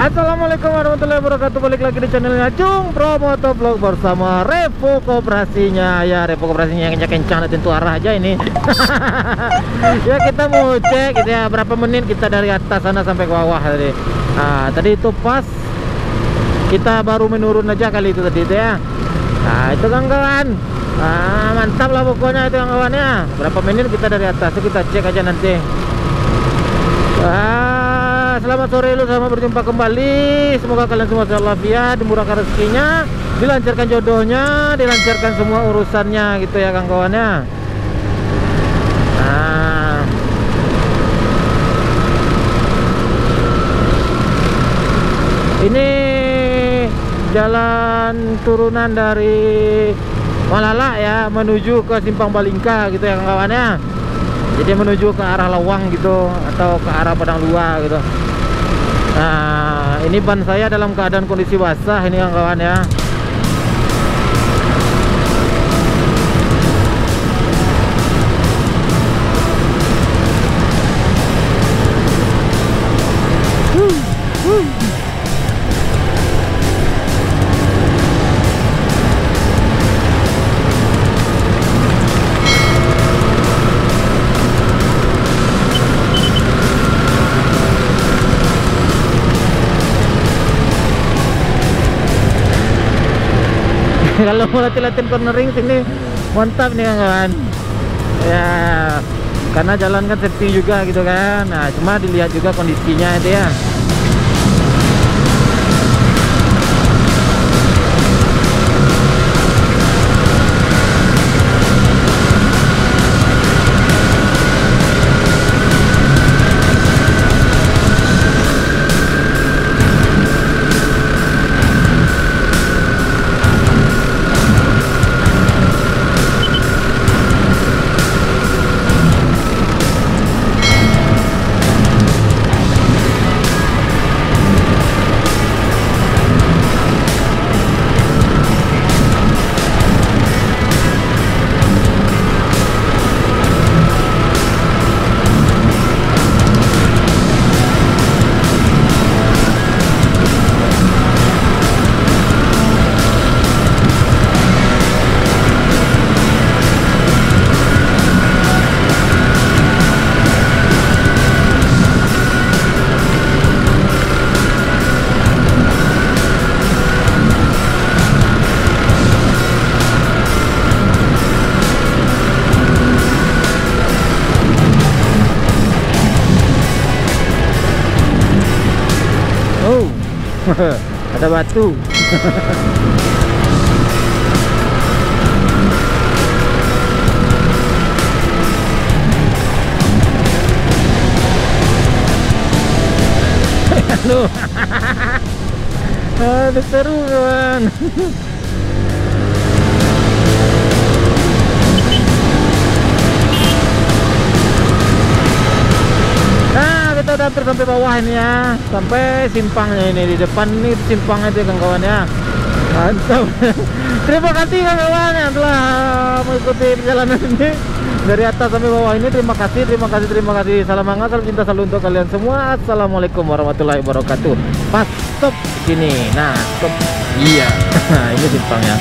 Assalamualaikum warahmatullahi wabarakatuh. Balik lagi di channelnya Cung Pro Motovlog bersama Revo Koperasinya. Ya, Revo Koperasinya yang kencang tentu arah aja ini. Ya, kita mau cek gitu ya, berapa menit kita dari atas sana sampai ke bawah tadi. Nah, tadi itu pas kita baru menurun aja kali itu tadi itu ya. Nah, itu kawan-kawan. Nah, mantap lah pokoknya itu kawan-kawannya. Berapa menit kita dari atas itu kita cek aja nanti. Selamat sore lu, selamat berjumpa kembali. Semoga kalian semua sehat walafiat, dimurahkan rezekinya, dilancarkan jodohnya, dilancarkan semua urusannya gitu ya kawan-kawannya. Nah, ini jalan turunan dari Malala ya, menuju ke Simpang Balingka gitu ya kawan-kawannya. Jadi menuju ke arah Lawang gitu, atau ke arah Padang Luar gitu. Nah, ini ban saya dalam keadaan kondisi basah ini kawan-kawan ya. Kalau mau latihan cornering sini mantap nih kawan ya, karena jalan kan sepi juga gitu kan. Nah, cuma dilihat juga kondisinya itu ya. Ada batu. Halo. Aduh, seru kawan. Kita udah hampir sampai bawah ini ya, sampai simpangnya ini. Di depan ini simpangnya itu kawan-kawan ya. Mantap. Terima kasih kawan-kawan yang telah mengikuti perjalanan ini dari atas sampai bawah ini. Terima kasih. Salam hangat, salam cinta selalu untuk kalian semua. Assalamualaikum warahmatullahi wabarakatuh. Pas stop sini. Nah, stop. Iya. Ini simpangnya.